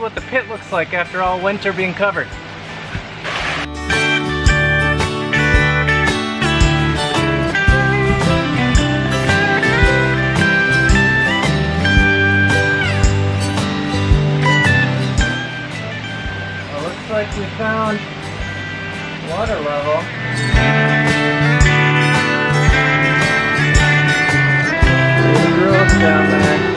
what the pit looks like after all winter being covered. Well, looks like we found water level. Down there.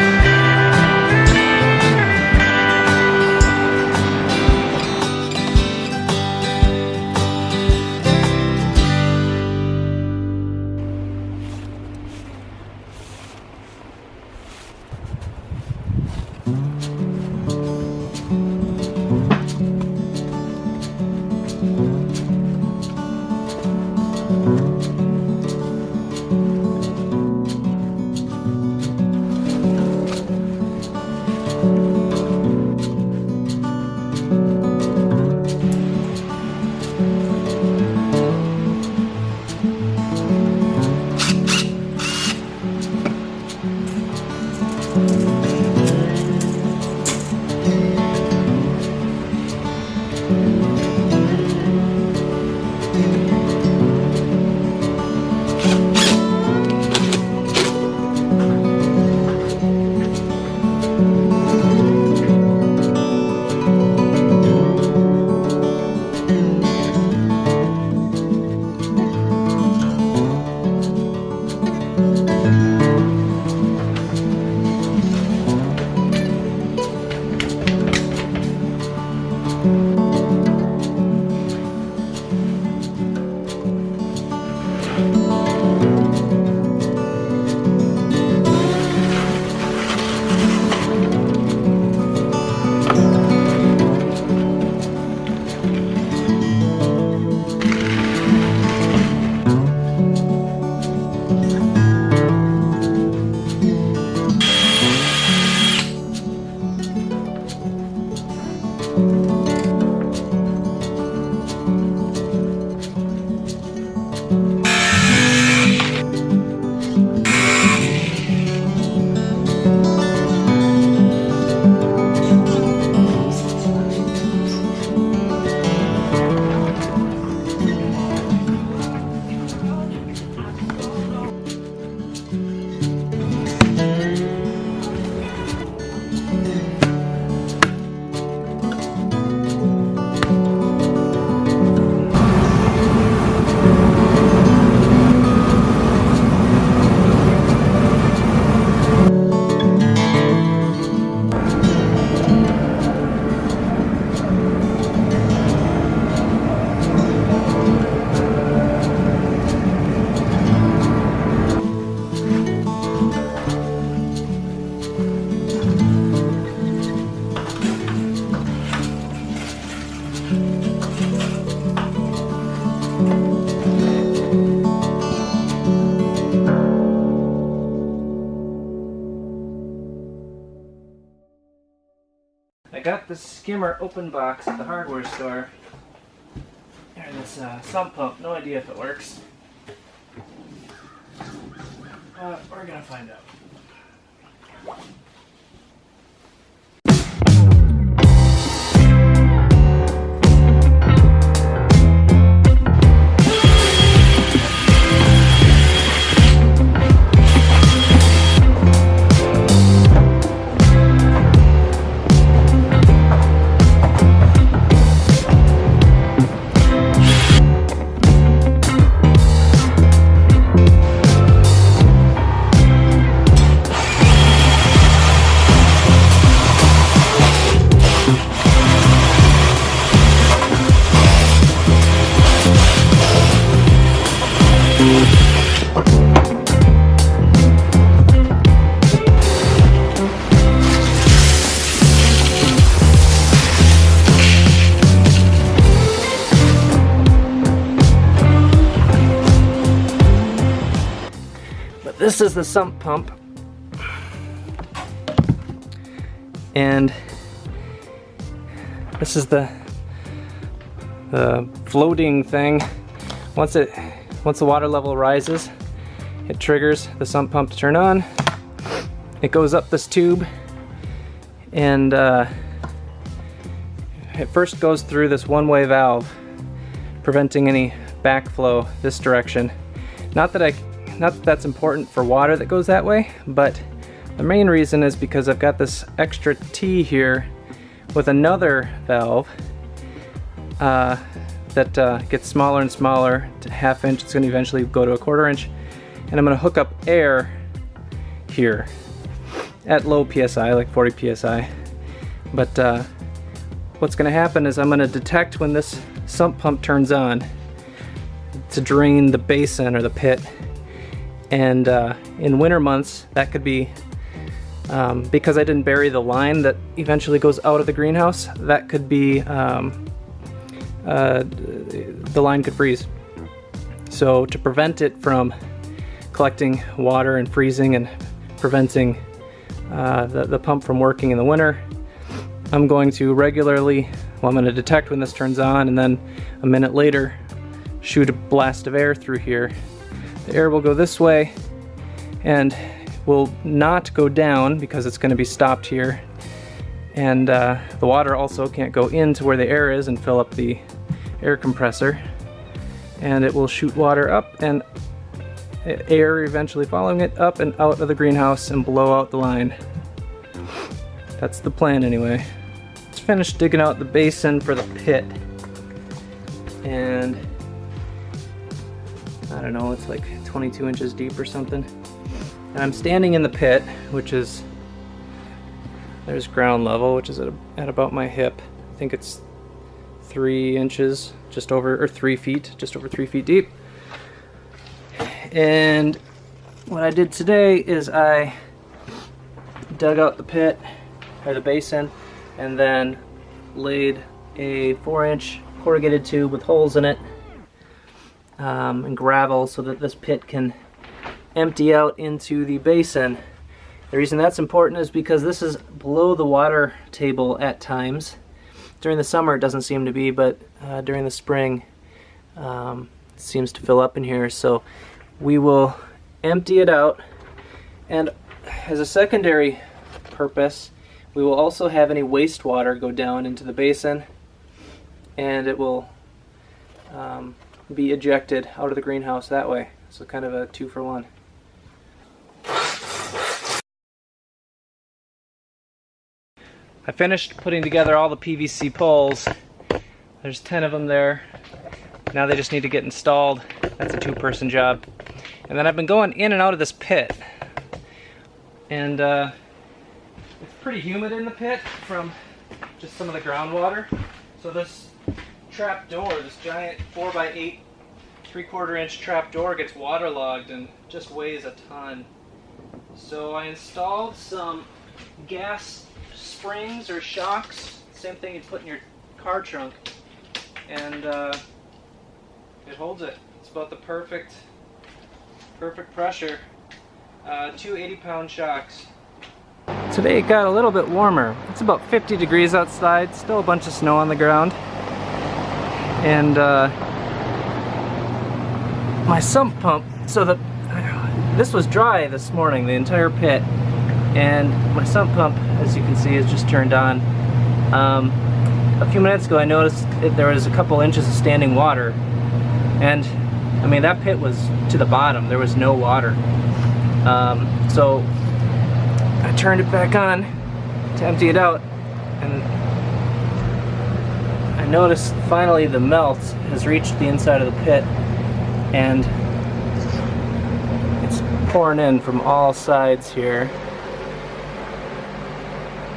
I got this skimmer open box at the hardware store. And this sump pump, no idea if it works. We're gonna find out. This is the sump pump, and this is the floating thing. Once the water level rises, it triggers the sump pump to turn on. It goes up this tube, and it first goes through this one-way valve, preventing any backflow this direction. Not that that's important for water that goes that way, but the main reason is because I've got this extra T here with another valve that gets smaller and smaller to 1/2 inch. It's going to eventually go to a 1/4 inch, and I'm going to hook up air here at low PSI, like 40 PSI. But what's going to happen is I'm going to detect when this sump pump turns on to drain the basin or the pit. And in winter months, that could be, because I didn't bury the line that eventually goes out of the greenhouse, that could be, the line could freeze. So to prevent it from collecting water and freezing and preventing the pump from working in the winter, I'm going to regularly, well, I'm going to detect when this turns on, and then a minute later shoot a blast of air through here. The air will go this way and will not go down because it's going to be stopped here, and the water also can't go into where the air is and fill up the air compressor, and it will shoot water up and air eventually following it up and out of the greenhouse and blow out the line. That's the plan anyway. Let's finish digging out the basin for the pit, and I don't know, it's like 22 inches deep or something. And I'm standing in the pit, which is, there's ground level, which is at about my hip. I think it's 3 inches, just over, or 3 feet, just over 3 feet deep. And what I did today is I dug out the pit, or the basin, and then laid a 4-inch corrugated tube with holes in it, and gravel, so that this pit can empty out into the basin. The reason that's important is because this is below the water table at times. During the summer it doesn't seem to be, but during the spring it seems to fill up in here. So we will empty it out, and as a secondary purpose we will also have any wastewater go down into the basin, and it will be ejected out of the greenhouse that way. So kind of a 2-for-1. I finished putting together all the PVC poles. There's 10 of them there. Now they just need to get installed. That's a 2-person job. And then I've been going in and out of this pit. And it's pretty humid in the pit from just some of the groundwater. So this trap door, this giant 4x8 3/4 inch trap door, gets waterlogged and just weighs a ton. So I installed some gas springs or shocks, same thing you'd put in your car trunk, and it holds it. It's about the perfect pressure. 2 80-pound shocks. Today it got a little bit warmer. It's about 50 degrees outside, still a bunch of snow on the ground. And my sump pump, so this was dry this morning, the entire pit, and my sump pump, as you can see, is just turned on. A few minutes ago I noticed there was a couple inches of standing water, and I mean that pit was to the bottom, there was no water. So I turned it back on to empty it out, and I noticed finally the melt has reached the inside of the pit, and it's pouring in from all sides here.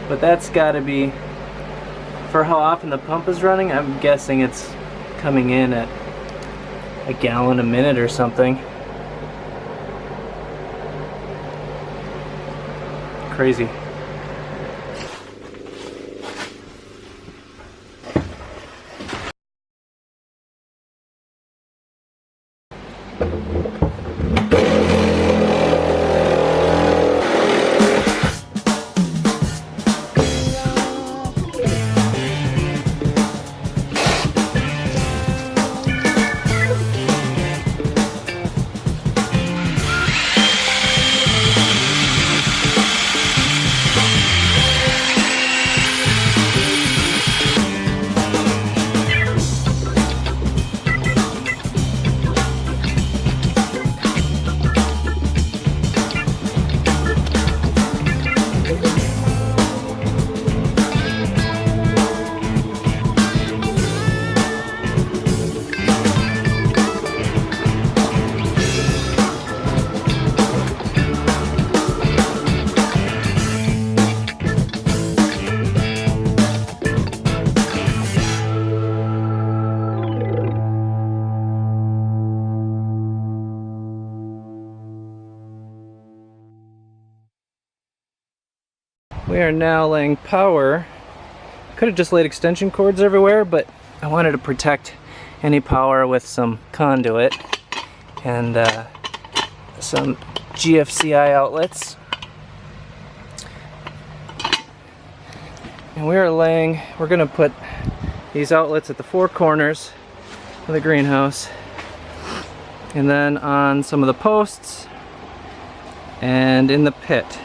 But that's got to be, for how often the pump is running, I'm guessing it's coming in at a gallon a minute or something. Crazy. We are now laying power. Could have just laid extension cords everywhere, but I wanted to protect any power with some conduit and some GFCI outlets. And we're going to put these outlets at the four corners of the greenhouse, and then on some of the posts and in the pit.